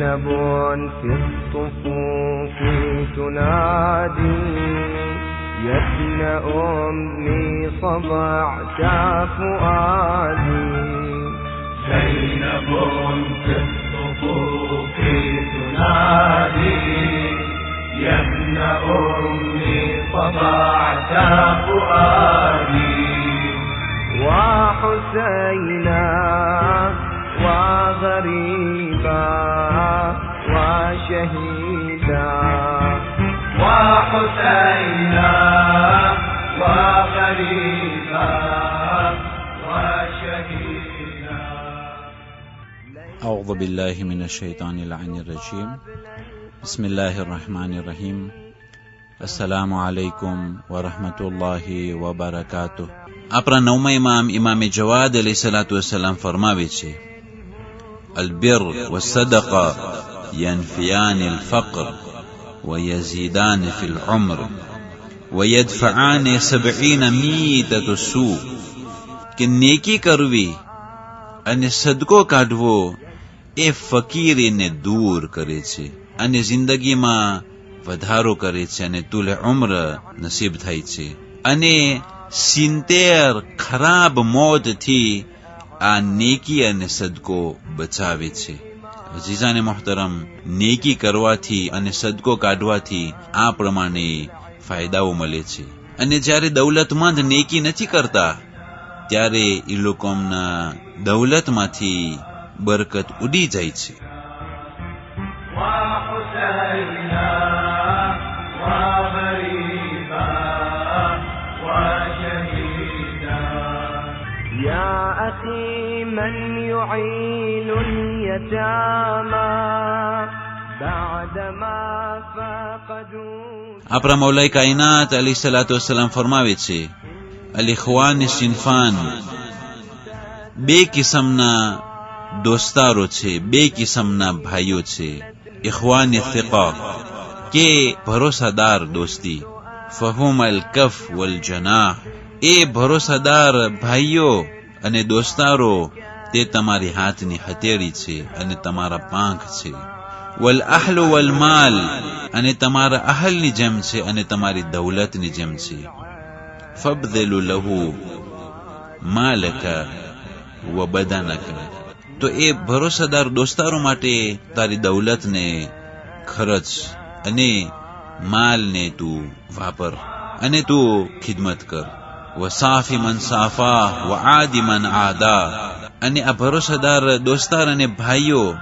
زينب في الصفوف تنادي يا ابن أمي صبعت فؤادي. زينب في الصفوف تنادي يا ابن أمي صبعت فؤادي. وحسينا وغريبا وشهيدا. وحسينا وغريبا وشهيدا. أعوذ بالله من الشيطان اللعين الرجيم. بسم الله الرحمن الرحيم. السلام عليكم ورحمة الله وبركاته. આપણા નવમા ઇમામે જવાદ અલૈહિસ્સલાતુ વસ્સલામ ફરમાવે છે, البر والصدقة ينفيان الفقر ويزيدان في العمر ويدفعان 70 ميتة السوء. કે નેકી કરવી અને સદકો કાઢવો એ ફકીરીને દૂર કરે છે અને જિંદગીમાં વધારો કરે છે અને તુલે ઉમ્ર નસીબ થાય છે અને 70 ખરાબ મોતથી આ નેકી અને સદકો બચાવે છે. અઝીઝાને મોહતરમ, નેકી કરવાથી અને સદકો કાઢવાથી આ પ્રમાણે ફાયદાઓ મળે છે. અને જ્યારે દૌલતમંદ નેકી નથી કરતા ત્યારે એ લોકોના દૌલતમાંથી બરકત ઉડી જાય છે. يا أخي من يعين اليتامى بعدما فقدوا. આપણા મૌલાએ કાયનાત અલૈહિસ્સલાતુ વસ્સલામ ફરમાવે છે, અલ-ઇખ્વાન સિન્ફાન, બે કિસ્મના દોસ્તારો છે, બે કિસ્મના ભાઈઓ છે. ઇખ્વાન થિકા કે ભરોસાદાર દોસ્તી, ફહુમ અલ-કફ વલ જનાહ, એ ભરોસાદાર ભાઈઓ અને દોસ્તારો તે તમારી હાથની હથેળી છે અને તમારા પાંખ છે. વલ અહલ વલ માલ, અને તમારા અહલની જેમ છે અને તમારી દૌલતની જેમ છે. ફબદલુ લહુ માલકા વ બદાનકા, તો એ ભરોસાદાર દોસ્તારો માટે તારી દૌલતને ખર્ચ અને માલને તું વાપર અને તું ખિદમત કર. વસાફી મન સાફા વ આદિ મન આદા, અને આ ભરોસાદાર દોસ્તાર અને ભાઈઓ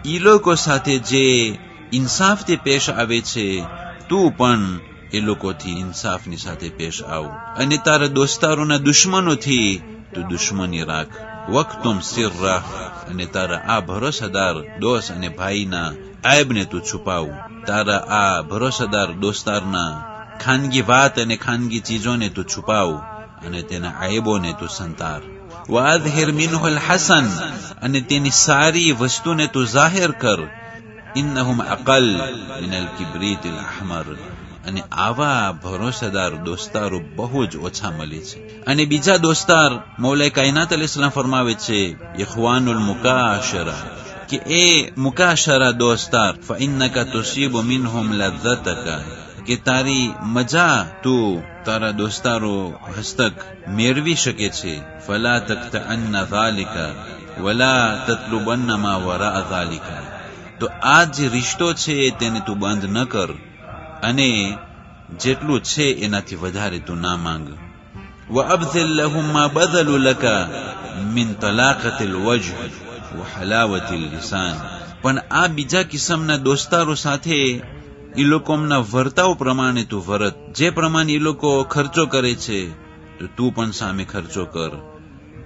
ઈ લોકો સાથે જે ઇન્સાફથી પેશ આવે છે, તું પણ એ લોકોથી ઇન્સાફની સાથે પેશ આવ. અને તારા દોસ્તારોના દુશ્મનોથી તું દુશ્મની રાખ. વક્તુમ સિર્રા, અને તારા આ ભરોસાદાર દોસ્ત અને ભાઈના આયબને તું છુપાવ. તારા આ ભરોસાદાર દોસ્તારના ખાનગી વાત અને ખાનગી ચીજોને તું છુપાવ અને તેના આયબોને તું સંતાર. વાઝહિર મિનહુ અલ-હસન, અને તેની સારી વસ્તુને તું જાહેર કર. ઇન્નહુમ અકલ મિન અલ-કિબ્રીત અલ-અહમર, અને આવા ભરોસાદાર દોસ્તારો બહુ જ ઓછા મળે છે. અને બીજા દોસ્તાર મૌલાએ કાયનાત અલૈહિસ્સલામ ફરમાવે છે, ઇખ્વાનુલ મુકાશરા, કે એ મુકાશરા દોસ્તાર, ફઇન્નકા તુસીબુ મિનહુમ લذતકા, કે તારી મજા તું તારા દોસ્તારો હસ્તક મેળવી શકે છે. ફલા તક્તઅન્ન ઝાલિકા વલા તતલુબન્ન મા વરાઅ ઝાલિકા, તો આ જે રિશ્તો છે તેને તું બંધ ન કર અને જેટલું છે એનાથી વધારે તું ના માંગ. وأبذل لهم ما بذلوا لك من طلاقة الوجه وحلاوة اللسان, પણ આ બીજા કિસ્મના દોસ્તારો સાથે એ લોકોના વર્તાવ પ્રમાણે તું વર્ત. જે પ્રમાણે એ લોકો ખર્ચો કરે છે તો તું પણ સામે ખર્ચો કર.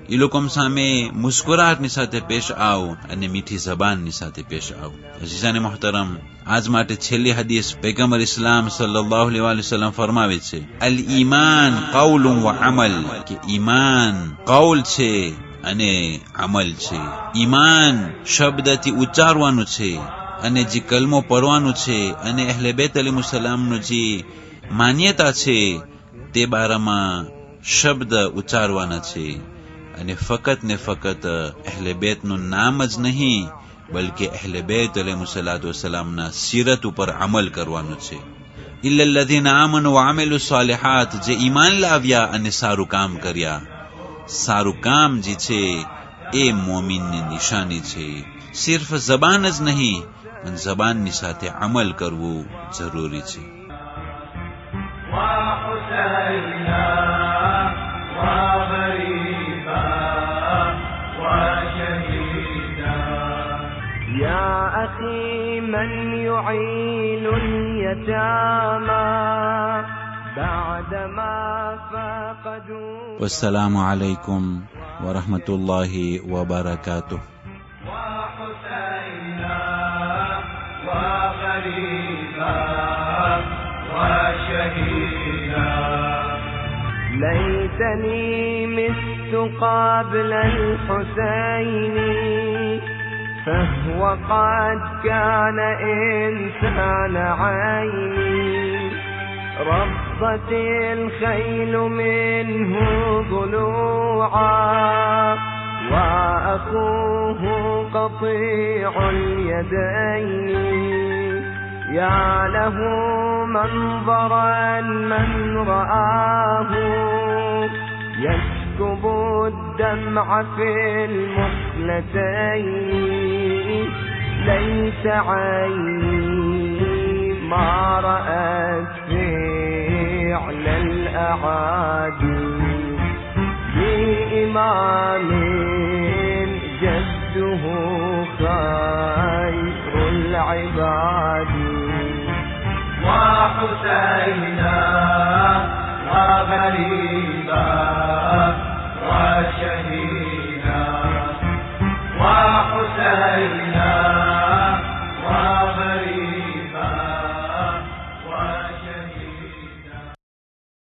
એ લોકો સામે મુસ્કુરાહટની સાથે પેશ આવ અને મીઠી જબાનની સાથે પેશ આવ. અઝીઝાને મોહતરમ, આજ માટે છેલ્લી હદીસ પૈગંબર ઇસ્લામ સલ્લલ્લાહુ અલૈહિ વસલ્લમ ફરમાવે છે, અલ ઈમાન કૌલુન વ અમલ, કે ઈમાન કૌલ છે અને અમલ છે. ઈમાન શબ્દથી ઉચ્ચારવાનું છે અને જે કલમો પડવાનું છે અને અહલે બેત અલૈહિસ્સલામનું જે માન્યતા છે તે બારામાં શબ્દ ઉચ્ચારવાના છે. અને ફકત ને ફકત અહલે બેતનું નામ જ નહીં બલકે અહેલે બેત અલૈહિસ્સલામના સીરત ઉપર અમલ કરવાનો છે. ઇલ્લા અલ્લઝીના આમનુ વઆમિલુ સ્સાલિહાત, જે ઈમાન લાવ્યા અને સારું કામ કર્યા. સારું કામ જે છે એ મોમિનની નિશાની છે. સિર્ફ જબાન જ નહીં પણ જબાનની સાથે અમલ કરવું જરૂરી છે. يا أخي من يعين اليتامى بعدما فقدوا. والسلام عليكم ورحمة الله وبركاته. وحسينا وغريبا وشهيدا. ليتني مت قبل الحسين فهو قد كان إنسان عيني. ربت الخيل منه ضلوعا وأخوه قطيع اليدين. يا له منظرا من رآه يسكب الدمع في المخلتين. ليس عيني ما رأت فعل الأعادي بإمام جده خير العباد. وحسينا وغريبا وشهيدا. وحسينا